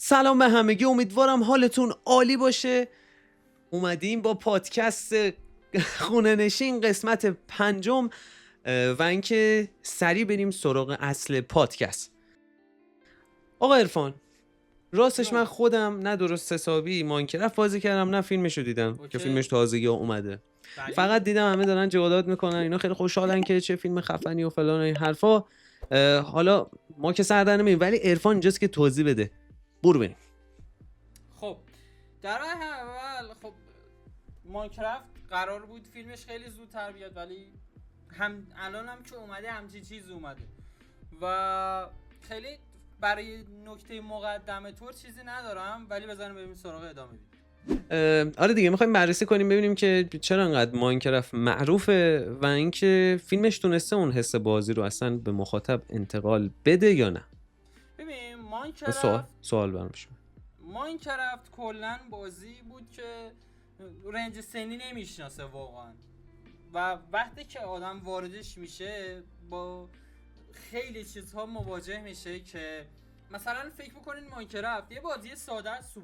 سلام به همگی، امیدوارم حالتون عالی باشه. اومدیم با پادکست خونه نشین قسمت 5 و اینکه سریع بریم سراغ اصل پادکست. آقا عرفان، راستش من خودم نه درست حسابی ماینکرافت بازی کردم نه فیلمشو دیدم که فیلمش تازگی اومده. فقط دیدم همه دارن جوادات میکنن، اینا خیلی خوشحالن که چه فیلم خفنی و فلان و این حرفا. حالا ما که سر در نمیریم، ولی عرفان اینجاست که توضیح بده. برو بریم. خب در اول ماینکرافت قرار بود فیلمش خیلی زودتر بیاد، ولی الان هم که اومده همچین چیز اومده و خیلی برای نکته مقدمه طور چیزی ندارم، ولی بزنیم بریم سراغ ادامه بدیم. آره دیگه، میخوایم بررسی کنیم ببینیم که چرا انقدر ماینکرافت معروفه و اینکه فیلمش تونسته اون حس بازی رو اصلا به مخاطب انتقال بده یا نه. ببین سوال برام شد. ماینکرافت کلا بازی بود که رنج سنی نمیشناسه واقعا و وقتی که آدم واردش میشه با خیلی چیزها مواجه میشه که مثلا فکر بکنین ماینکرافت یه بازی ساده است،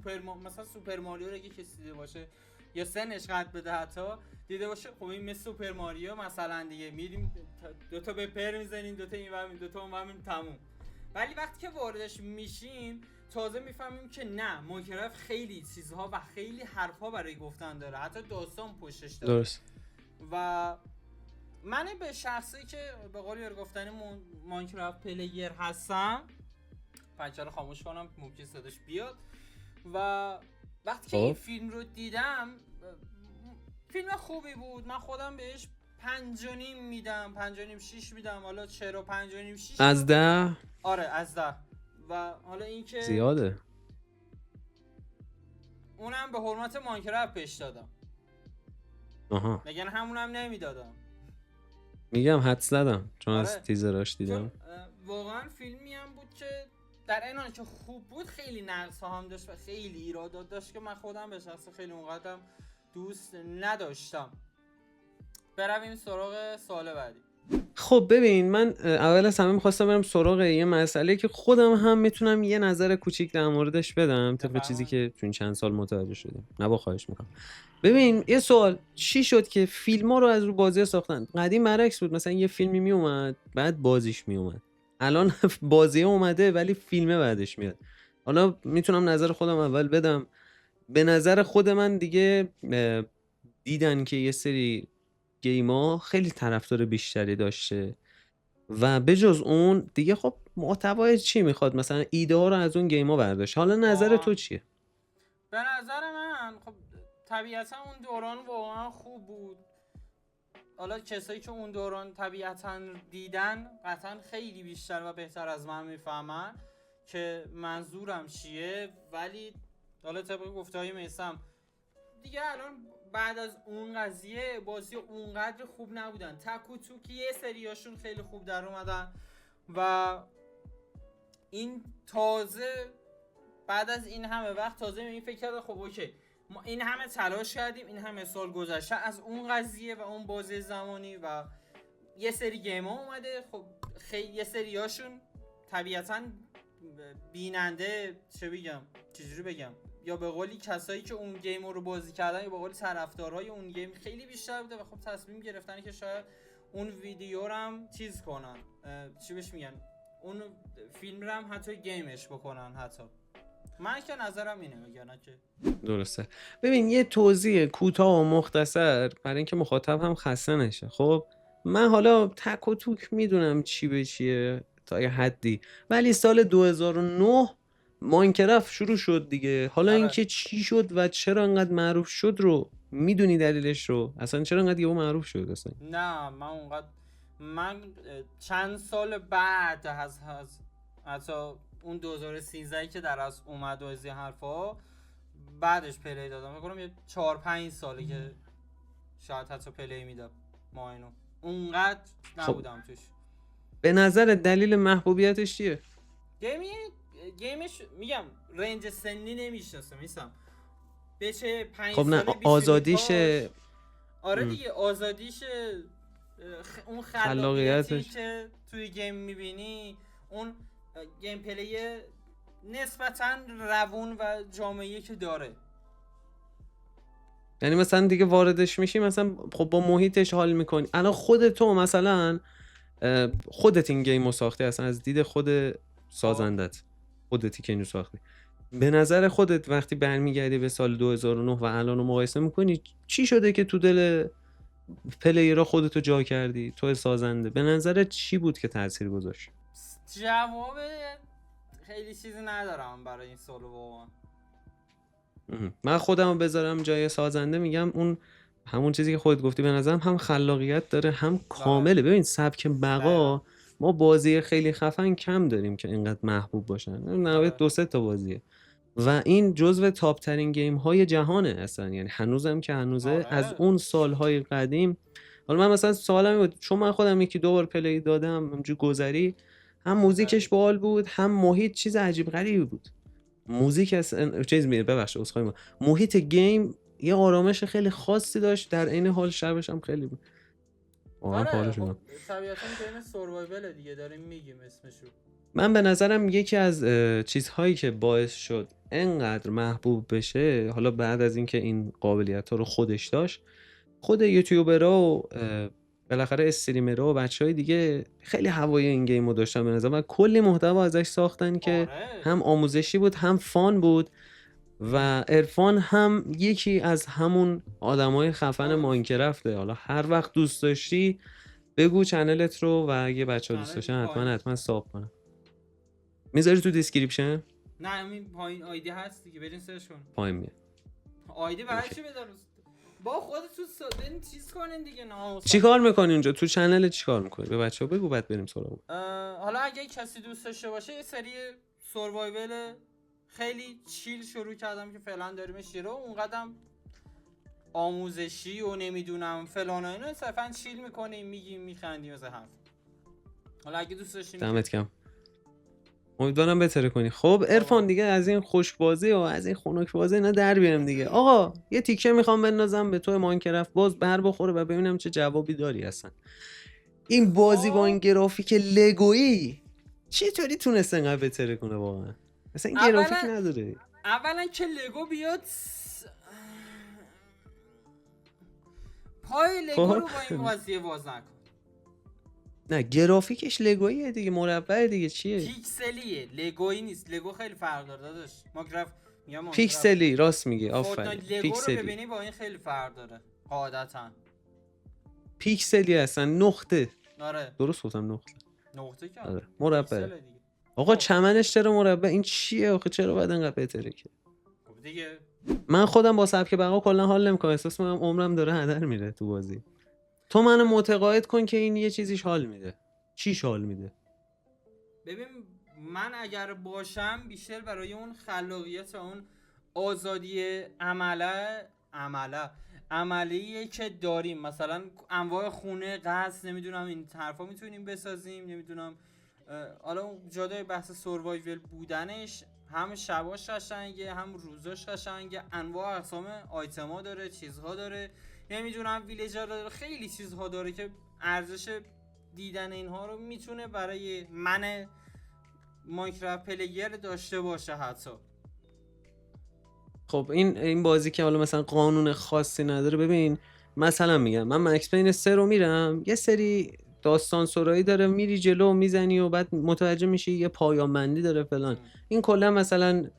مثلا سوپر ماریو رو اگه کسی دیده باشه یا سنش قد بده حتی دیده باشه، خب این مثل سوپر ماریو مثلا دیگه میریم دوتا به پر میزنیم، دوتا این ور دوتا اون ور تموم. ولی وقتی که واردش میشیم تازه میفهمیم که نه، ماینکرافت خیلی چیزها و خیلی حرفها برای گفتن داره، حتی داستان پشتش داره. درست. و من به شخصی که به قول یار گفتن ماینکرافت پلیر هستم، پنچه رو خاموش کنم ممکن صداش بیاد، و وقتی که این فیلم رو دیدم فیلم خوبی بود، من خودم بهش 5.5 میدم، 5.5 6 میدم. حالا چرا 5.5 6 از 10؟ آره از 10. و حالا این که زیاده، اونم به حرمت ماینکرافت پیش دادم. آها، مگه همونم نمیدادم؟ میگم حدس زدم چون آره. از تیزراش دیدم. واقعا فیلمی هم بود که در این حال که خوب بود خیلی نقص هم داشت و خیلی ایرادات داشت که من خودم به شخص خیلی اونقدرم دوست نداشتم. برویم سراغ سوال بعدی. خب ببین، من اول از همه میخواستم برم سراغ یه مسئله که خودم هم میتونم یه نظر کوچیک در موردش بدم طبق چیزی که چون چند سال متوجه شدیم. نه با خواهش میکنم. ببین یه سوال، چی شد که فیلم ها رو از رو بازی ساختن؟ قدیم برعکس بود، مثلا یه فیلمی میومد بعد بازیش میومد. الان بازی اومده ولی فیلمه بعدش میاد. حالا میتونم نظر خودم اول بدم. به نظر خود من دیگه دیدن که یه سری گیما خیلی طرفدار بیشتری داشته و بجز اون دیگه خب محتوای چی میخواد، مثلا ایده ها رو از اون گیما برداشت. حالا نظر تو چیه؟ به نظر من خب طبیعتا اون دوران واقعا خوب بود. حالا کسایی که اون دوران طبیعتا دیدن قطعا خیلی بیشتر و بهتر از من میفهمن که منظورم چیه، ولی حالا طبق گفته‌های میثم دیگه الان بعد از اون قضیه بازی اونقدر خوب نبودن. تک و توک یه سریاشون خیلی خوب در اومدن و این تازه بعد از این همه وقت تازه این فکر کرده خب اوکی، ما این همه تلاش کردیم، این همه سال گذشته از اون قضیه و اون بازی زمانی و یه سری گیما اومده، خب خیلی یه سریاشون طبیعتاً بیننده چجوری بگم یا به قولی کسایی که اون گیم رو بازی کردن یا به قولی طرفدارای اون گیم خیلی بیشتر بوده و خب تصمیم گرفتن که شاید اون ویدیو رو هم چیز کنن، چی بهش میگن، اون فیلم رو هم حتی گیمش بکنن. حتی من که نظرم اینه، میگن که درسته. ببین یه توضیح کوتاه و مختصر برای اینکه مخاطب هم خسته نشه. خب من حالا تک و توک میدونم چی به چیه تا یه حدی، ولی سال 2009 ماینکرافت شروع شد دیگه. حالا اینکه چی شد و چرا انقدر معروف شد رو میدونی دلیلش رو؟ اصلا چرا انقدر یهو معروف شد اصلا؟ نه من چند سال بعد از حتی اون 2013 که در از اومد و از این حرفا بعدش پلی دادم. فکر کنم یه 4-5 ساله که شاید حتی پلی میدم. ما اینو اونقدر نبودم توش. به نظر دلیل محبوبیتش چیه؟ گیمش میگم رنج سنی نمیشناسه میسم بچه 5 خب نه، ساله آزادیشه. آره دیگه آزادیشه، اون خلاقیتش که توی گیم میبینی، اون گیم پلی نسبتاً روون و جامعه‌ای که داره. یعنی مثلا دیگه واردش میشی مثلا خب با محیطش حال میکنی. الان خودت تو مثلا خودت این گیم رو ساختی، اصلا از دید خود سازندت خودتی که اینو ساختی، به نظر خودت وقتی برمیگردی به سال 2009 و الان رو مقایسه میکنی چی شده که تو دل پلیرها خودتو جا کردی؟ تو سازنده به نظرت چی بود که تاثیر گذاشت؟ جواب خیلی چیزی ندارم برای این سوال واقعا. من خودم رو بذارم جای سازنده میگم اون همون چیزی که خودت گفتی، به نظرم هم خلاقیت داره هم کامله. ببین سبک بقا ما بازی خیلی خفن کم داریم که اینقدر محبوب باشن، نهایت 2-3 تا بازیه و این جزو تاپ ترین گیم های جهانه اصلا، یعنی هنوزم که هنوزه از اون سالهای قدیم. حالا من مثلا سوالم بود چون من خودم 1-2 بار پلی دادم همونجوری گذری، هم موزیکش باحال بود هم محیط چیز عجیب غریبی بود. موزیک اصلا چیز میره ببخشید اسخای ما، محیط گیم یه آرامش خیلی خاصی داشت، در عین حال شبش هم خیلی واقعا پاره شدم. طبیعتاً گیم سروایول دیگه داریم میگیم اسمشو. من به نظرم یکی از چیزهایی که باعث شد انقدر محبوب بشه، حالا بعد از اینکه این قابلیت‌ها رو خودش داشت، خود یوتیوبرها و بالاخره استریمرها و بچهای دیگه خیلی هوای این گیم رو داشتن به نظر من، کلی محتوا ازش ساختن که هم آموزشی بود هم فان بود و عرفان هم یکی از همون آدمای خفن ماینکرافته. حالا هر وقت دوست داشتی بگو چنلت رو و اگه بچه‌ها دوست داشتن حتما ساب کنن. میذاری تو دیسکریپشن؟ نه این پایین آیدی هست دیگه، برین سرچ کن. پایین میاد آیدی برای چی بذارم؟ با خودتون برین چیز کنین دیگه. چیکار میکنی اونجا تو چنل؟ چیکار میکنی به بچه‌ها بگو بعد بریم سراغ. حالا اگه کسی دوست داشته باشه یه سری سروایول خیلی چیل شروع کردم که فعلا داریمش رو، اونقدر آموزشی و نمیدونم فلان و اینا، صرفا چیل میکنیم میگیم میخندیم از هم. حالا اگه دوست داشتین دمت گرم، امیدوارم بهتره کنی. خب عرفان دیگه از این خوشبازی و از این خنک بازی اینا در بیاریم دیگه. آقا یه تیکه میخوام بندازم به تو ماینکرافت، باز بر بخوره و ببینم چه جوابی داری اصلا. این بازی با این گرافیک لگویی چطوری تونست انقدر بهتره کنه واقعا؟ مثلا این گرافیک نداره. اولا که لگو بیاد پای لگو رو با این قضیه باز نکن. نه گرافیکش لگوییه دیگه، مربع دیگه، چیه؟ پیکسلیه، لگویی نیست. لگو خیلی فرق داره داداش. ماینکرافت میگم پیکسلی، راست میگی، آفرین. پیکسلی رو ببینی با این خیلی فرق داره قاعدتا. پیکسلی اصلا نقطه. آره درست گفتم نقطه که آره مربع. آقا چمنش چرا مربع؟ این چیه آخه؟ چرا باید انقدر بهتره که؟ خب دیگه من خودم با سبک بقا کلا حال نمیکنم، احساس میکنم عمرم داره هدر میره تو بازی. تو منو متقاعد کن که این یه چیزیش حال میده. چیش حال میده؟ ببین من اگر باشم بیشتر برای اون خلاقیت و اون آزادی عملیه که داریم، مثلا انواع خونه قصد نمیدونم این طرفا میتونیم بسازیم، نمیدونم حالا اون جادای بحث سروایول بودنش، هم شباش قشنگه هم روزاش قشنگه، انواع اقسام آیتما داره، چیزها داره، نمیدونم ویلیجر داره، خیلی چیزها داره که ارزش دیدن اینها رو میتونه برای من ماینکرافت پلیر داشته باشه حتی. خب این بازی که حالا مثلا قانون خاصی نداره، ببین مثلا میگم من مکس پین 3 رو میرم، یه سری داستان سرایی داره، میری جلو میزنی و بعد متوجه میشی یه پایان بندی داره فلان. این کلا مثلا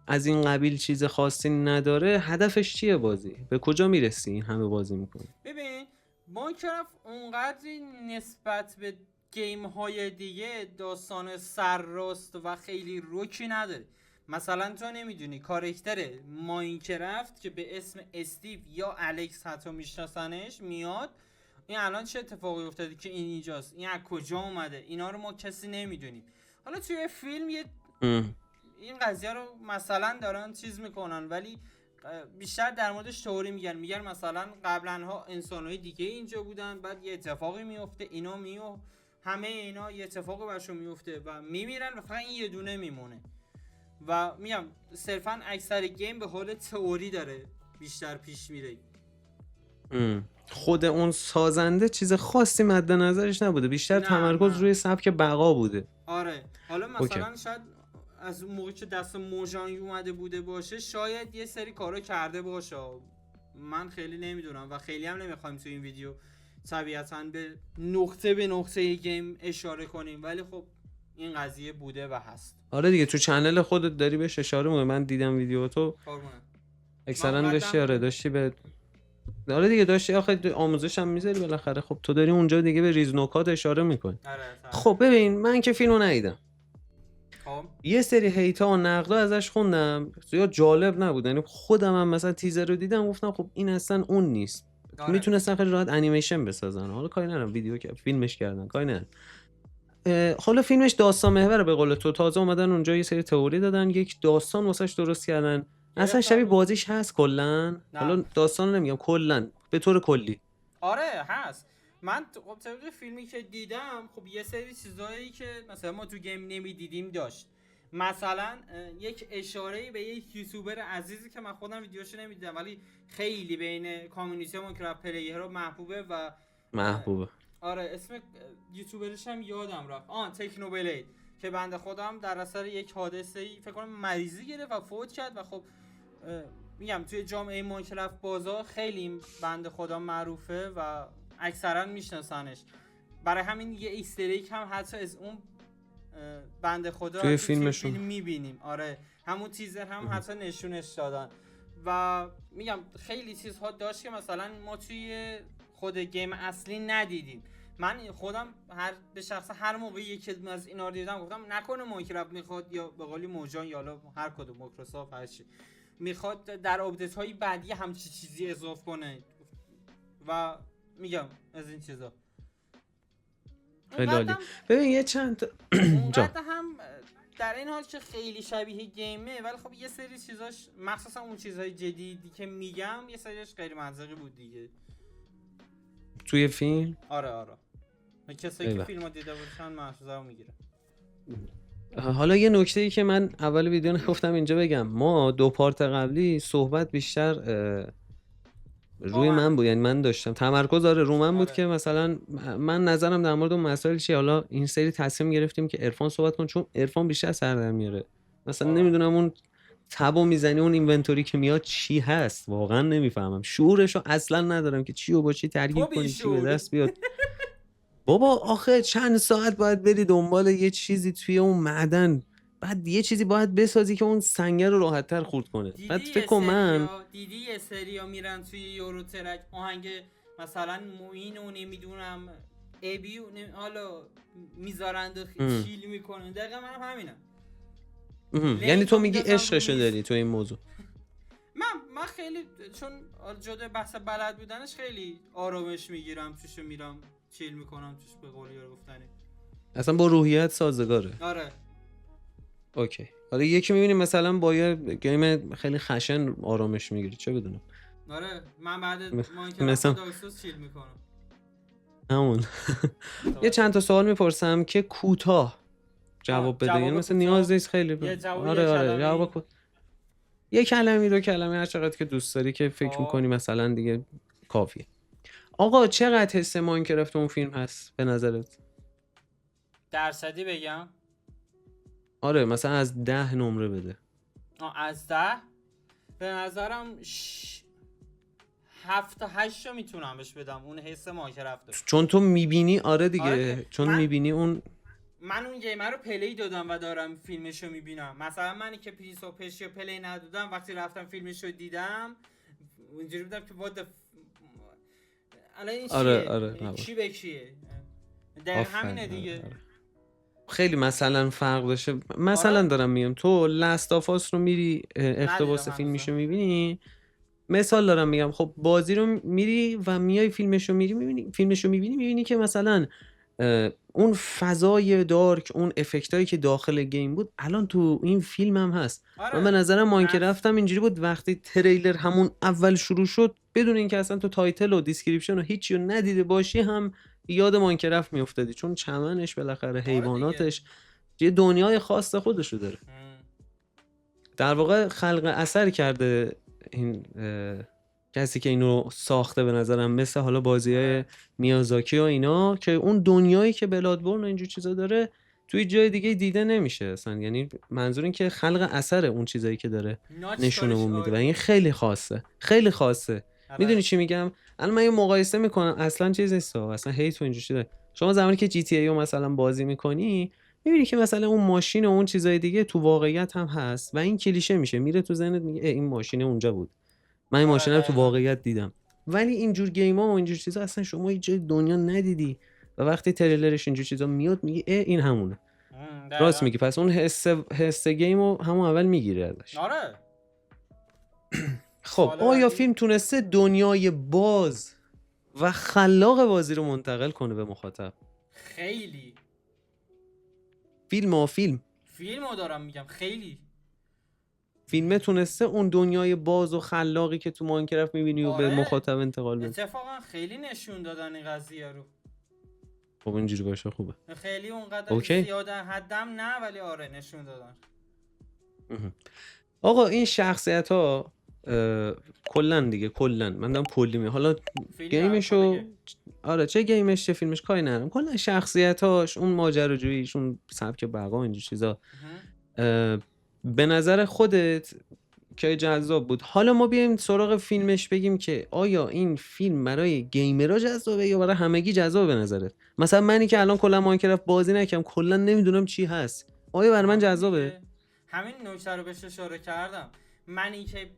از این قبیل چیز خاصی نداره. هدفش چیه بازی؟ به کجا میرسی این همه بازی میکنی؟ ببین ماینکرافت اونقدری نسبت به گیم های دیگه داستان سرراست و خیلی روکی نداره. مثلا تو نمیدونی کاراکتر ماینکرافت که به اسم استیو یا الکس حتی میشناسنش میاد، این الان چه اتفاقی افتاده که این اینجاست، این از کجا اومده، اینا رو ما کسی نمیدونیم. حالا توی فیلم این قضیه رو مثلا دارن چیز میکنن، ولی بیشتر در موردش تئوری میگن مثلا قبلا ها انسانهای دیگه اینجا بودن، بعد یه اتفاقی میفته، اینا همه اینا یه اتفاقی برشون میفته و میمیرن و فقط این یه دونه میمونه. و میگم صرفا اکثر گیم به حال تئوری داره بیشتر پیش میره. خود اون سازنده چیز خاصی مد نظرش نبوده، بیشتر تمرکز روی سبک بقا بوده. آره حالا اوکی. مثلا شاید از اون موقع که دست موژان اومده بوده باشه شاید یه سری کارا کرده باشه، من خیلی نمیدونم و خیلی هم نمیخوایم تو این ویدیو طبیعتاً به نقطه گیم اشاره کنیم، ولی خب این قضیه بوده و هست. آره دیگه تو چنل خودت داری بهش اشاره می‌کنی، من دیدم ویدیو تو قربونه. اکثرا من داشتی، قدم- داشتی به آره دیگه داشتی آخه آموزش هم میذاری بالاخره، خب تو داری اونجا دیگه به ریز نکات اشاره میکنی. آره خب ببین من که فیلمو ندیدم، خب یه سری هیتا و نقدا ازش خوندم زیاد جالب نبود، یعنی خودم هم مثلا تیزر رو دیدم گفتم خب این اصلا اون نیست. آره. میتونستن خیلی راحت انیمیشن بسازن، حالا کاری ندارم ویدیو که فیلمش کردن کاری ندارم. حالا فیلمش داستان محوره به قول تو، تازه اومدن اونجا یه سری تئوری دادن، یک داستان واسش درست کردن، اصلا شبیه بازیش هست کلا. حالا داستان نمیگم، کلا به طور کلی آره هست. من خب طبق فیلمی که دیدم خب یه سری چیزایی که مثلا ما تو گیم نمیدیدیم داشت. مثلا یک اشاره‌ای به یک یوتیوبر عزیزی که من خودم ویدیوشو نمیدیدم ولی خیلی بین کامیونیتی ماینکرافت پلیرها محبوبه و محبوبه. آره اسم یوتیوبرش هم یادم رفت، تکنوبلید، که بنده خودم در اثر یک حادثه‌ای فکر کنم مریضی گرفت و فوت کرد و خب میگم توی جامعه ماینکرافت بازا خیلی بنده خدا معروفه و اکثرا میشناسنش، برای همین یه ایستریک هم حتی از اون بنده خدا توی فیلم فیلمشون میبینیم. آره همون تیزر هم حتی نشونش دادن و میگم خیلی چیزها داشت که مثلا ما توی خود گیم اصلی ندیدیم. من خودم به شخص هر موقع یکی از اینا رو دیدم گفتم نکنه ماینکرافت میخواد یا به قولی موجان یا هر کدوم مایکروسافت هر چی میخواد در آپدیت های بعدی همچی چیزی اضافه کنه و میگم از این چیزا. خیلی عالی. ببین یه چند تا اونقدر هم در این حال که خیلی شبیه گیمه ولی خب یه سری چیزاش مخصوصا اون چیزهای جدیدی که میگم یه سریش غیر منطقی بود دیگه توی فیلم. آره کسایی که فیلمو دیده بودن محسوسا میگیره. حالا یه نکته‌ای که من اول ویدیو نگفتم اینجا بگم، ما دو پارت قبلی صحبت بیشتر روی من بود، یعنی من داشتم تمرکز رو من بود که مثلا من نظرم در مورد اون مسائل چیه. حالا این سری تصمیم گرفتیم که عرفان صحبت کن چون عرفان بیشتر سر در میاره، مثلا نمیدونم اون تبو میزنی اون اینونتوری که میاد چی هست واقعا نمیفهمم، شعورشو اصلا ندارم که چی و با چی ترکیب کنی چی به دست بیاد. بابا آخه چند ساعت باید بری دنبال یه چیزی توی اون معدن، بعد یه چیزی باید بسازی که اون سنگر رو راحت‌تر خورد کنه. بعد فکر کنم من دیدی یه سریا میرن توی یورو ترک آهنگ مثلا موین و نمیدونم ابی و حالا میذارند و چیل میکنن، دقیقا من همینم. یعنی تو میگی عشقشو داری تو این موضوع؟ من خیلی چون جدا بحث بلد بودنش خیلی آرامش میگیرم توشو، میرم چیل میکنم توش به قولی رو گفتنی، اصلا با روحیت سازگاره. آره اوکی. حالا یکی میبینی مثلا با یه گیم خیلی خشن آرامش میگیری، چه بدونم. آره من بعد ماینکرافت داکسوس چیل میکنم همون. یه چند تا سوال میپرسم که کوتاه جواب بده، یعنی مثلا نیاز نیست خیلی آره جواب یه کلمه دو کلمه هر چقدر که دوست داری که فکر میکنی مثلا دیگه کافیه. آقا چقدر حس ماینکرافت اون فیلم هست به نظرت؟ درصدی بگم؟ آره مثلا از 10 نمره بده. از 10 به نظرم 7 تا 8 رو میتونم بهش بدم اون حس ماینکرافت، چون تو میبینی. آره دیگه چون میبینی اون. من اون گیمر رو پلی دادم و دارم فیلمش رو میبینم. مثلا منی که پریس و پشی رو پلی ندادم وقتی رفتم فیلمش رو دیدم اونجوری بودم که what the الان این چیه؟ چی به چیه؟ در همینه دیگه. خیلی مثلا فرق داشته. مثلا دارم میگم تو لاست آف اس رو میری اقتباس فیلمشو میبینی، مثال دارم میگم، خب بازی رو میری و میای فیلمشو میبینی که مثلا اون فضای دارک، اون افکتایی که داخل گیم بود الان تو این فیلم هم هست. من به نظرم ماینکرافت هم اینجوری بود وقتی تریلر همون اول شروع شد بدون اینکه اصلا تو تایتل و دیسکریپشن و هیچی رو ندیده باشی هم یاد ماینکرافت میافتادی، چون چمنش بالاخره حیواناتش یه دنیای خاص خودشو داره. در واقع خلق اثر کرده این کسی که اینو ساخته به نظرم، مثل حالا بازی‌های میازاکی و اینا که اون دنیایی که بلادبورن و اینجور چیزا داره توی جای دیگه دیده نمیشه اصلا. یعنی منظور این که خلق اثر اون چیزایی که داره ناچ نشونمون دارش میده و عالی. این خیلی خاصه، خیلی خاصه. آره. میدونی چی میگم؟ الان من یه مقایسه میکنم، اصلا چیز نیست، اصلا هیت و اینجوری چیزا. شما زمانی که جی تی ای رو مثلا بازی میکنی میبینی که مثلا اون ماشین و اون چیزای دیگه تو واقعیت هم هست و این کلیشه میشه، میره تو ذهنت میگه این ماشین اونجا بود، من این آره ماشین رو تو دقیقاً. واقعیت دیدم. ولی اینجور گیما و اینجور چیزا اصلا شما هیچ جای دنیا ندیدی و وقتی تریلرش اینجور چیزا میاد میگی این همونه. راست دقیقاً. میگی، پس اون حس گیمو همون اول میگیره ازش. آره. خب سال آیا بعدی فیلم تونسته دنیای باز و خلاق بازی رو منتقل کنه به مخاطب؟ خیلی فیلمو دارم میگم، خیلی. فیلمه تونسته اون دنیای باز و خلاقی که تو ماینکرافت میبینی و به آره. مخاطب انتقال بده. اتفاقا خیلی نشون دادن این قضیه رو. خب اینجوری باشه خوبه. خیلی اونقدر اوکی. زیاده حدم نه، ولی آره نشون دادن. آقا این شخصیت ها کلن دیگه، کلن من دارم کلی می حالا فیلم گیمشو دیگه. آره چه گیمش چه فیلمش کاری ندارم، کلا شخصیتاش، اون ماجراجوییش، اون سبک بقا، اینجور چیزا به نظر خودت که جذاب بود. حالا ما بیایم سراغ فیلمش بگیم که آیا این فیلم برای گیمرها جذابه یا برای همگی جذابه به نظرت؟ مثلا منی که الان کلا ماینکرافت بازی نکردم، کلا نمیدونم چی هست، آیا برای من جذابه؟ همین نکته رو بهش اشاره کردم. منی که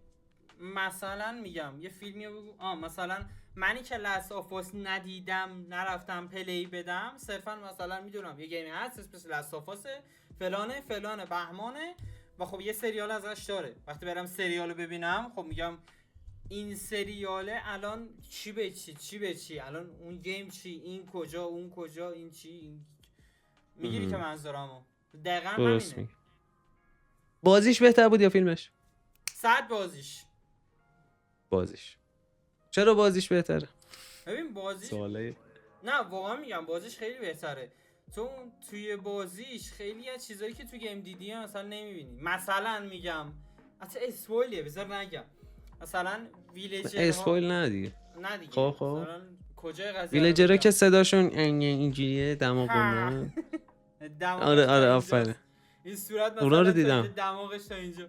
مثلا میگم یه فیلمی بگو مثلا منی که لاست آف اس ندیدم، نرفتم پلی بدم، صرفا مثلا میدونم یه گیمی هست اسمش لاست آف اس فلانه بهمانه و خب یه سریال ازش داره. وقتی برم سریالو ببینم خب میگم این سریاله الان چی به چی الان اون گیم چی، این کجا، اون کجا، این چی، این میگیری که منظورمو دقیقاً همینه. بازیش بهتر بود یا فیلمش؟ 100 بازیش. چرا بازیش بهتره؟ ببین بازیش سواله. نه واقعا میگم بازیش خیلی بهتره. توی بازیش خیلی از چیزایی که تو گیم دیدی مثلا نمیبینی. مثلا میگم حتی اسپویلیه بذار نگم، مثلا ویلیجرها اسپویل نه دیگه. خب مثلا کجای قضیه ویلیجرها که صداشون اینجوریه دماغ گندن. آره آفرین. این صورت مثلا اونا رو دیدم. دماغش تا اینجا.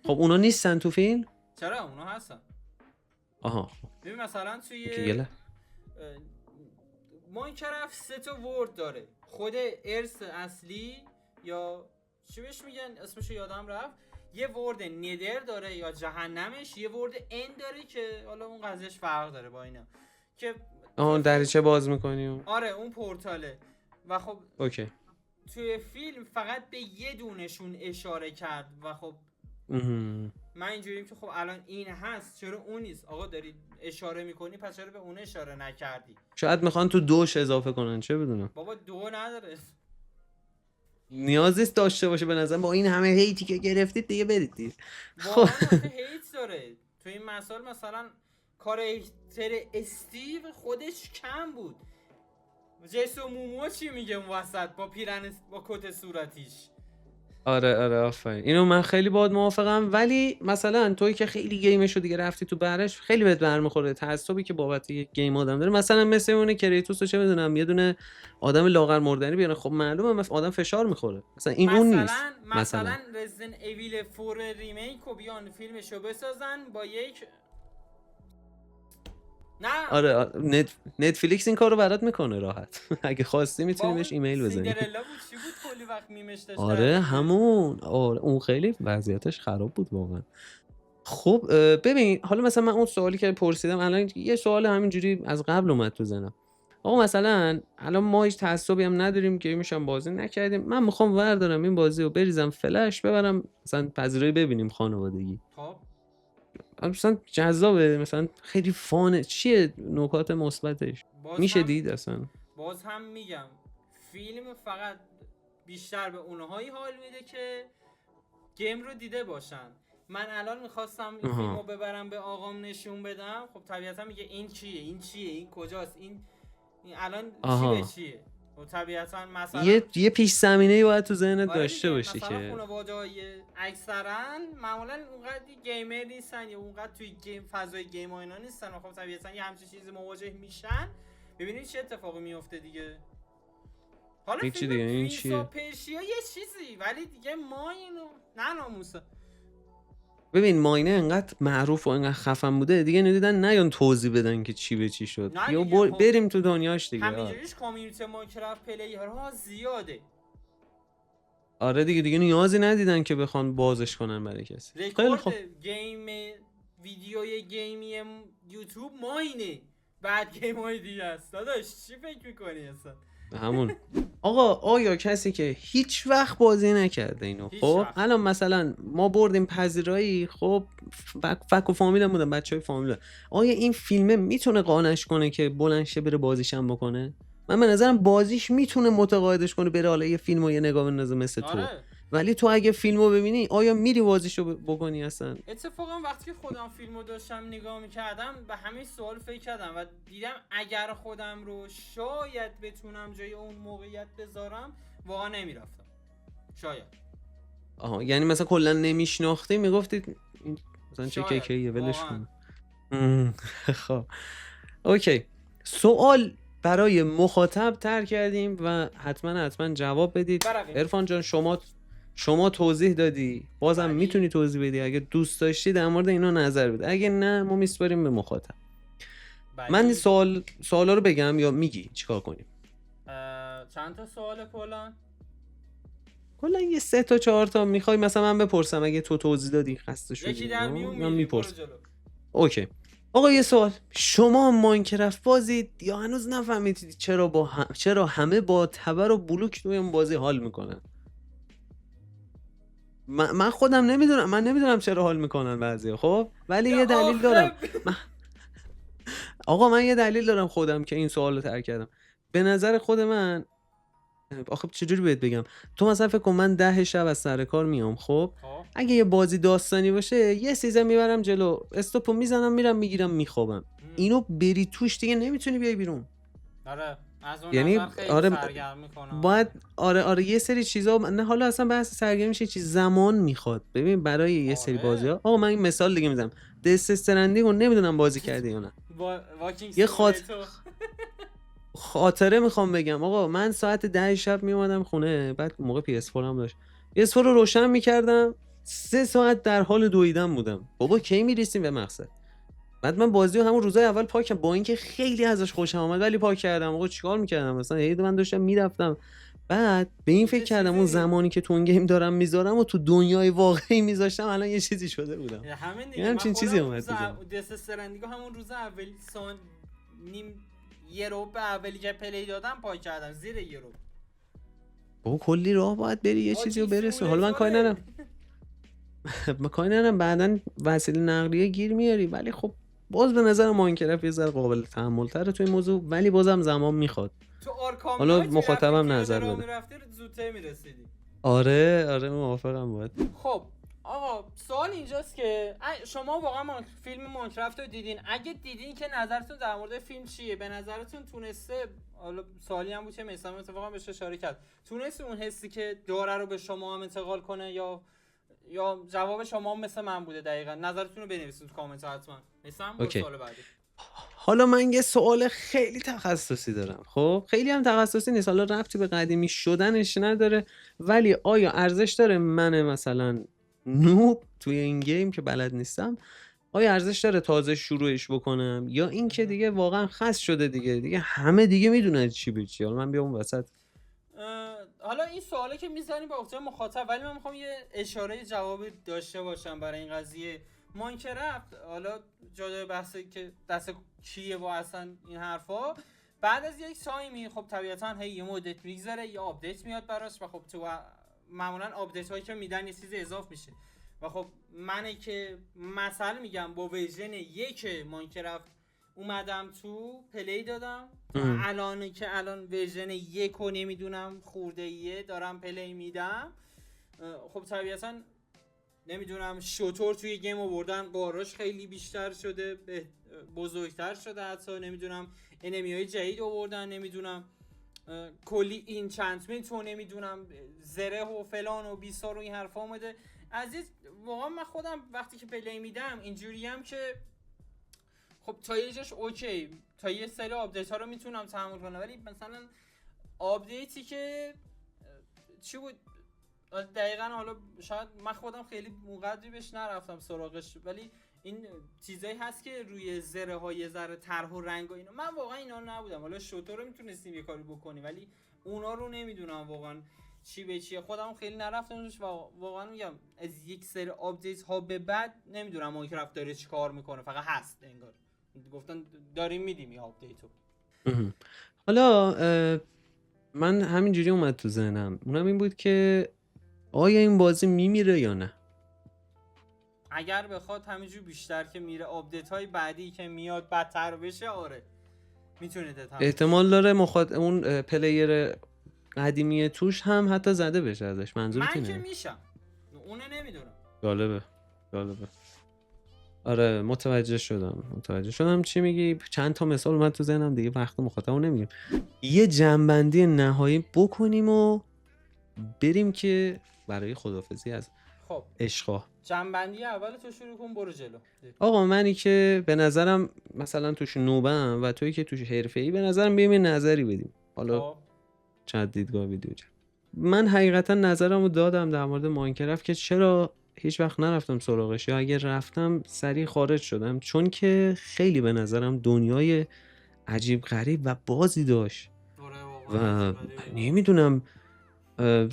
خب اونا نیستن تو فیلم؟ چرا اونا هستن. آها. ببین مثلا توی ماینکرافت 3 تا ورد داره. خود ارث اصلی یا چی بهش میگن اسمشو یادم رفت. یه ورد ندر داره یا جهنمش، یه ورد اند داره که حالا اون قضیهش فرق داره با اینا که دریچه باز میکنی. آره اون پورتاله. و خب اوکی. توی فیلم فقط به یه دونشون اشاره کرد و خب من اینجوریم که خب الان این هست چرا اون نیست؟ آقا داری اشاره میکنی پس چرا به اون اشاره نکردی؟ شاید میخوان تو 2 اضافه کنن، چه بدونم. بابا 2 نداره، نیازیست داشته باشه به نظرم. با این همه هیتی که گرفتید دیگه برید دیگه. واقعا هیت داره تو این مسائل. مثلا کاراکتر استیو خودش کم بود. جیسون مومو چی میگه اون وسط با پیرن با کت صورتیش؟ آره آفرین. اینو من خیلی باهات موافقم، ولی مثلا تویی که خیلی گیمشو دیگه رفتی تو برش، خیلی بهت برمیخوره تعصبی که بابت یک گیم آدم داره. مثلا مثل اون کریتوس رو چه میدونم یه دونه آدم لاغر مردنی بیارن، خب معلومه آدم فشار میخوره. مثلا این اون نیست. مثلا رزیدنت ایویل 4 ریمیک رو بیان فیلمشو بسازن با یک نه آره نتفلیکس این کارو برات میکنه راحت. اگه خواستی میتونی بهش ایمیل بزنی. سیندرلا بود چی بود کلی وقت میمش داشت. آره همون. اون خیلی وضعیتش خراب بود واقعا. خب ببین حالا مثلا من اون سوالی که پرسیدم الان یه سوال همینجوری از قبل اومد تو ذهنم. آقا مثلا الان ما هیچ تعصبی هم نداریم، گیمش هم بازی نکردیم، من میخوام وردارم این بازی رو بریزم فلش ببرم مثلا پذیرایی ببینیم خانوادگی. خب مثلا جذابه، مثلا خیلی فانه، چیه نکات مثبتش؟ میشه دید اصلا؟ باز هم میگم فیلم فقط بیشتر به اونهایی حال میده که گیم رو دیده باشن. من الان میخواستم این فیلم رو ببرم به آقام نشون بدم، خب طبیعتا میگه این چیه این کجاست، این الان چی به چیه. و طبیعتا مثلا یه پیش زمینه‌ای باید تو ذهنت داشته باشی مثلا که خانواده‌های اکثرا معمولا اونقدر گیمر نیستن یا اونقدر توی گیم فضای گیم و اینا نیستن و خب طبیعتا یه همچین چیزی مواجه میشن. ببینید چه اتفاقی میفته دیگه. حالا هیچی فیلم دیگه، این پرنس چیه؟ آف پرشیا یه چیزی، ولی دیگه ما اینو نه ناموسه. ببین ماینه انقدر معروف و انقدر خفن بوده دیگه، ندیدن نیان توضیح بدن که چی به چی شد. نه یا دیگه خب بریم تو دنیاش دیگه. همینجوریش کامیونیتی ماینکرافت پلیرها زیاده. آره دیگه نیازی ندیدن که بخوان بازش کنن برای کسی. خیلی رکورد خوب. گیم ویدیوی گیمی یوتیوب ماینه، بعد گیم های دیگه است. داداش چی فکر میکنی اصلا؟ همون. آقا آیا کسی که هیچ وقت بازی نکرده اینو، هیچ خب وقت. الان مثلا ما بردیم پذیرایی، خب فک و فامیل بودن، بچهای فامیل بودن، آیا این فیلمه میتونه قانعش کنه که بلند شه بره بازیش هم بکنه؟ من به نظرم بازیش میتونه متقاعدش کنه بره حالا یه فیلمو یه نگاه بندازه مثل تو. آره ولی تو اگه فیلمو ببینی آیا میری بازیشو بکنی اصلا؟ اتفاقا وقتی که خودم فیلمو داشتم نگاه میکردم به همین سوال فکر کردم و دیدم اگر خودم رو شاید بتونم جای اون موقعیت بذارم واقعا نمیرفتم. شاید. آها، یعنی مثلا کلا نمیشناختی میگفتید این مثلا چه شاید. کیکیه ولش واقعاً. کن. خب اوکی، سوال برای مخاطب تر کردیم و حتما جواب بدید. برویم. عرفان جان شما توضیح دادی، بازم بلی. میتونی توضیح بدی اگه دوست داشتی در مورد اینا نظر بده، اگه نه ما میسپاریم به مخاطب. بلی. من سوالا رو بگم یا میگی چیکار کنیم؟ چند تا سوال کلا یه 3 تا 4 تا میخوای مثلا من بپرسم، اگه تو توضیح دادی خسته شدی یکی در میون من میریم. برو میپرسم. جلو. اوکی. آقا یه سوال، شما ماینکرافت بازید یا هنوز نفهمیدید چرا همه با تبر و بلوک توی این بازی حال میکنن؟ من خودم نمیدونم چرا حال میکنن بعضیا، خب ولی یه دلیل دارم. آقا من یه دلیل دارم خودم که این سوالو طرح کردم. به نظر خود من، آخه چجوری بهت بگم، تو مثلا فکر کن من 10 شب از سر کار میام، خب اگه یه بازی داستانی باشه یه سیزن میبرم جلو، استاپو میزنم میرم میگیرم میخوابم. اینو بری توش دیگه نمیتونی بیای بیرون. آره از اون یعنی نظر خیلی آره سرگرم میکنه. باید آره یه سری چیزا، نه حالا اصلا بحث سرگرمی میشه، چیز زمان میخواد. ببین برای یه سری بازی‌ها، آقا من این مثال دیگه میزنم، دست استرندینگ رو نمیدونم بازی کردی یا نه. یه خاطره میخوام بگم. آقا من ساعت 10 شب میومدم خونه، بعد موقع PS4 هم داشت، PS4 رو روشن میکردم، 3 ساعت در حال دویدن بودم. بابا کی میرسیم به مقصد؟ بعد من بازی رو همون روزای اول پاک کردم، با اینکه خیلی ازش خوشم اومد ولی پاک کردم. آقا چیکار میکردم مثلا؟ من داشتم میرفتم، بعد به این فکر کردم اون زمانی که تو اون گیم دارم میذارم و تو دنیای واقعی میذاشتم الان یه چیزی شده بودم. همین دیگه. همچین چیزی اومد دست استرندینگ همون روز اولی نیم یه رو به اولی که پلی دادم پاک کردم زیر یه رو. بابا کلی راه باید بری یه چیزی رو برسه. حالا من کاری ندارم بعدن وسیله نقلیه گیر میاری، ولی خب باز به نظر ماینکرافت یه ذره قابل تحمل تره تو این موضوع، ولی بازم زمان میخواد. تو آرکام حالا مخاطبم نظر بده. میرفتی زودتر میرسیدی. آره موافقم باید. خب آقا سوال اینجاست که شما واقعا فیلم ماینکرافت رو دیدین؟ اگه دیدین که نظرتون در مورد فیلم چیه؟ به نظرتون تونسته، حالا سوالی هم بود که مثلا اتفاقا بهش اشاره کرد، تونسته اون حسی که داره رو به شما هم انتقال کنه یا جواب شما مثل من بوده؟ دقیقاً نظرتون رو بنویسید تو کامنت حتما. مثلا سوال بعدی. حالا من یه سوال خیلی تخصصی دارم، خب خیلی هم تخصصی نیست، حالا ربطی به قدیمی شدنش نداره، ولی آیا ارزش داره من مثلا نوب توی این گیم که بلد نیستم، آیا ارزش داره تازه شروعش بکنم، یا این که دیگه واقعا خاص شده دیگه همه دیگه میدونن چی به چی، حالا من بیام وسط؟ حالا این سواله که میزنیم با عهده مخاطب، ولی من میخوام یه اشاره جواب داشته باشم برای این قضیه. ماینکرافت حالا جای بحثی که دست کیه و اصلا این حرفا، بعد از یک تایمی خب طبیعتا یه مدت میگذره، یه آپدیت میاد براش و خب تو معمولا آپدیت هایی که میدن یه چیز اضافه میشه و خب منی که مثلا میگم با ورژن 1 ماینکرافت اومدم تو پلی دادم، الان که الان ورژن 1 رو نمیدونم خورده ایه دارم پلی میدم، خب طبیعتا نمیدونم شطور توی گیم آوردن، باراش خیلی بیشتر شده، بزرگتر شده، حتی نمیدونم انمی های جدید آوردن، نمیدونم کلی اینچنتمنت و نمیدونم زره و فلان و بیسار و این حرفا اومده. عزیز واقعا من خودم وقتی که پلی میدم اینجوریم که خب تا یه جاش اوکی، تا یه سری آپدیت ها رو میتونم تحمل کنم، ولی مثلا آپدیتی که چی بود دقیقا، حالا شاید من خودم خیلی موقعی بهش نرفتم سراغش، ولی این چیزایی هست که روی زره های ذره طرح و رنگ و اینا، من واقعا اینا رو نبودم. حالا شوتو رو میتونستیم یه کاری بکنی ولی اونا رو نمیدونم واقعا چی به چیه، خودم خیلی نرفتم روش و واقعا میگم از یک سری آپدیت ها به بعد نمیدونم ماینکرافت داره چی کار میکنه، فقط هست انگار گفتن داریم میدیم این آپدیتو. حالا من همینجوری اومد تو ذهنم، اونم این بود که آیا این بازی میمیره یا نه. اگر بخواد همینجور بیشتر که میره آپدیت های بعدی که میاد بدتر بشه، آره میتونه احتمال داره اون پلیر قدیمی توش هم حتی زده بشه ازش. منظورت من که اینه؟ میشم اونه نمیدونم. جالبه. آره متوجه شدم چی میگی. چند تا مثال اومد تو ذهنم دیگه، وقت مخاطبو نمیگیم. یه جنبندی نهایی بکنیم و بریم که برای خدافظی از خب عشقا. جنبندی اول تو شروع کن، برو جلو. آقا منی که به نظرم مثلا توش نوبم و تویی که توش حرفه‌ای، به نظرم بیایم یه نظری بدیم. حالا چند دیدگاه ویدیو چند. من حقیقتا نظرمو دادم در مورد ماینکرافت که چرا هیچ وقت نرفتم سراغش، یا اگر رفتم سریع خارج شدم، چون که خیلی به نظرم دنیای عجیب غریب و بازی داشت و نمیدونم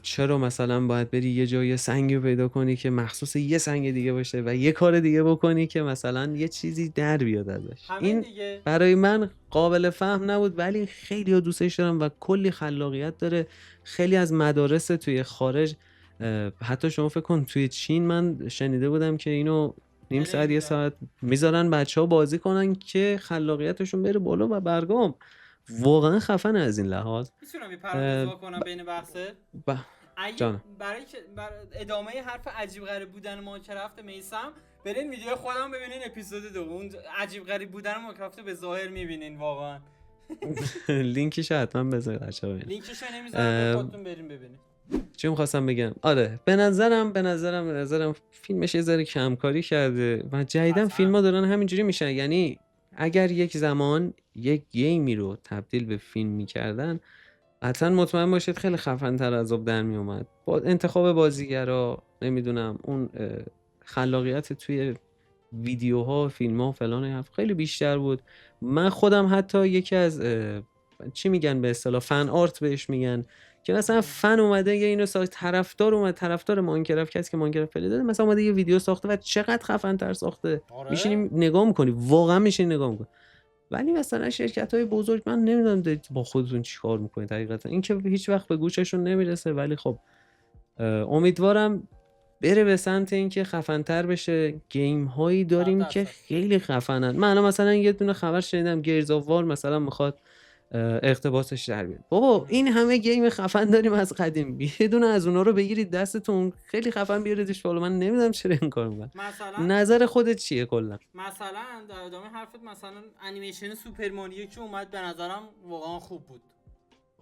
چرا مثلا باید بری یه جای سنگ پیدا کنی که مخصوص یه سنگ دیگه باشه و یه کار دیگه بکنی که مثلا یه چیزی در بیاد ازش. این دیگه برای من قابل فهم نبود، ولی خیلی ها دوستش دارم و کلی خلاقیت داره. خیلی از مدارس توی خارج، حتی شما فکر کن توی چین من شنیده بودم که اینو نیم ساعت یه ساعت میذارن بچه ها بازی کنن که خلاقیتشون بره بالا و برگام. واقعا خفنه از این لحاظ. میتونم یه پرانتز کنم بین بحثه؟ جانم. برای ادامه حرف عجیب غریب بودن ماینکرافت میسم، برین ویدیو خودم ببینین اپیزود دوم. عجیب غریب بودن ماینکرافت به ظاهر میبینین واقعا. لینکش حتما بذارید بچه‌ها ببینید. لینکشو نمیذارم، خودتون برین ببینید. چی می‌خواستم بگم؟ آره به نظرم فیلمش یه ذره کمکاری کرده و جدیدن فیلم‌ها دارن همینجوری میشن. یعنی اگر یک زمان یک گیمی رو تبدیل به فیلم می‌کردن، حتما مطمئن باشید خیلی خفن‌تر از آب در میومد. با انتخاب بازیگرا، نمیدونم اون خلاقیت توی ویدیوها، فیلم‌ها و فلان خیلی بیشتر بود. من خودم حتی یکی از چی میگن به اصطلاح فن آرت بهش میگن، که مثلا فن اومده یه اینو ساخت، طرفدار ماینکرافت، کسی که ماینکرافت پلی داده مثلا اومده یه ویدیو ساخته و چقدر خفن‌تر ساخته. میشینیم نگاه می‌کنی، واقعا میشینی نگاه می‌کنی. ولی مثلا شرکت‌های بزرگ من نمیدونم دارید با خودتون چیکار می‌کنید حقیقتا. این که هیچ وقت به گوششون نمیرسه، ولی خب امیدوارم بره به سمت اینکه خفن‌تر بشه. گیم هایی داریم که خیلی خفنن. من الان مثلا یه دونه خبر شنیدم گیرز آف وار مثلا میخواد اقتباسش در بیاد. بابا این همه گیم خفن داریم از قدیم، یه دونه از اونا رو بگیرید دستتون خیلی خفن بیاریدش بالا. من نمیدونم چرا این کارو میکنن. نظر خودت چیه کلا؟ مثلا در ادامه حرفت، مثلا انیمیشن سوپر ماریو که اومد به نظرم واقعا خوب بود.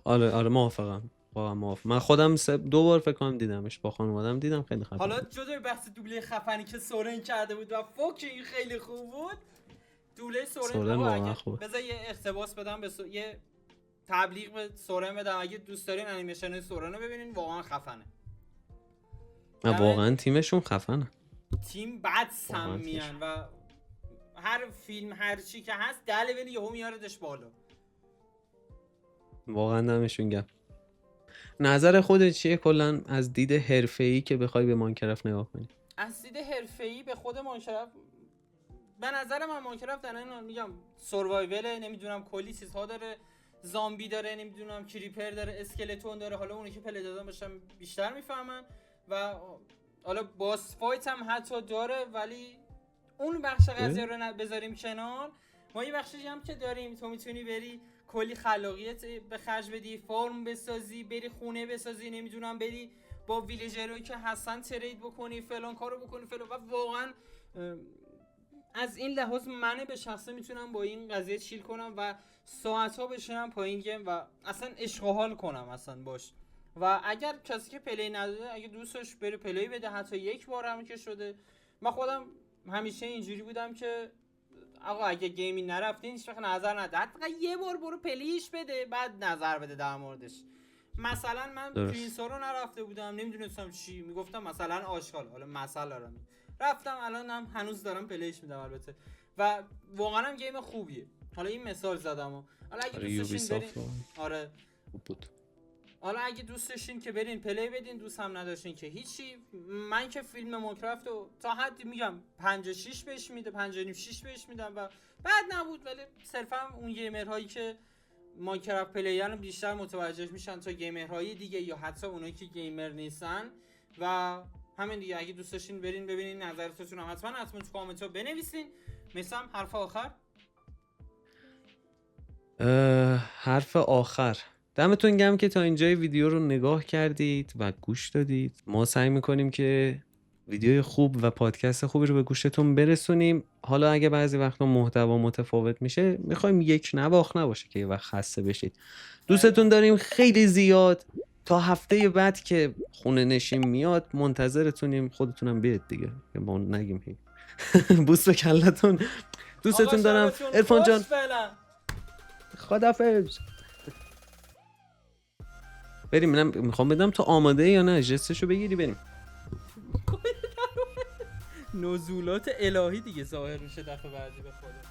آره موافقم. من خودم 2 بار فکر کنم دیدمش، با خانواده‌ام دیدم، خیلی خفن. حالا جدای بحث دوبله خفنی که سورن کرده بود و فوک این خیلی خوب بود. دوبله سورن واقعا خوب. بذار یه اقتباس بدم یه تبلیغ به سورن بدم، اگه دوست دارین انیمیشن سورن رو ببینین واقعا خفنه. واقعا تیمشون خفنه. تیم بعد سمیان و هر فیلم هر چی که هست دلیل یهو میاردش بالا. واقعا نمیشون گم. نظر خودت چیه کلا از دید حرفه‌ای که بخوای به ماینکرافت نگاه کنی؟ از دید حرفه‌ای به خود ماینکرافت، به نظر من ماینکرافت الان میگم سروایول، نمیدونم کلی چیزها داره، زامبی داره، نمیدونم کریپر داره، اسکلتون داره. حالا اونی که پلی دادن باشن بیشتر میفهمن. و حالا باس فایت هم حتی داره، ولی اون بخش قضیه رو بذاریم کنار. ما یه بخشی هم که داریم، تو میتونی بری کلی خلاقیت به خرج بدی، فارم بسازی، بری خونه بسازی، نمیدونم بری با ویلیجرایی که هستن ترید بکنی، فلان کارو بکنی فلان. و واقعا از این لحاظ من به شخصه میتونم با این قضیه چیل کنم و ساعت‌ها بشینم پایین گیم و اصلا عشق و حال کنم اصلا باش. و اگر کسی که پلی نداده، اگه دوستش بره پلی بده، حتی یک بار هم که شده. من خودم همیشه اینجوری بودم که آقا اگه گیمی نرفتین هیچ وقت نظر نده، حتی یه بار برو پلیش بده بعد نظر بده در موردش. مثلا من درست. پرینسا رو نرفته بودم، نمیدونستم چی میگفتم، مثلا آشغال، حالا مثلا رو رفتم الانم هنوز دارم پلیش میدم البته و واقعا هم گیم خوبیه. حالا این مثال زدم حالا اگه آره دوست داشتین برین یوبیسافت آره خوب بود. حالا اگه دوست داشتین که برین پلی بدین، دوست هم نداشتین که هیچی. من که فیلم ماینکرافت رو تا حدی میگم 5-6 بهش میده، 5.5-6 بهش میدم و بعد نبود، ولی صرفا اون گیمرهایی که ماینکرافت پلیرن بیشتر متوجه میشن تا گیمرهای دیگه یا حتی اونایی که گیمر نیستن و همین دیگه. اگه دوست داشتین برین ببینین، نظرتون هم حتما تو کامنت ها بنویسین. مثلا حرف آخر حرف آخر، دمتون گرم که تا اینجای ویدیو رو نگاه کردید و گوش دادید. ما سعی میکنیم که ویدیوی خوب و پادکست خوبی رو به گوشتون برسونیم. حالا اگه بعضی وقتا محتوا متفاوت میشه، میخوایم یک نواخت نباشه که یه وقت خسته بشید. دوستتون داریم خیلی زیاد. تا هفته بعد که خونه نشین میاد منتظرتونیم. خودتونم بیاید دیگه که ما نگیم هی. بوس به کلتون. دوستتون دارم. عرفان جان خدافظ. بریم. منم میخوام بدم تو آماده یا نه، جستشو بگیری بریم. نزولات الهی دیگه ظاهر میشه دفعه بعدی به خدا.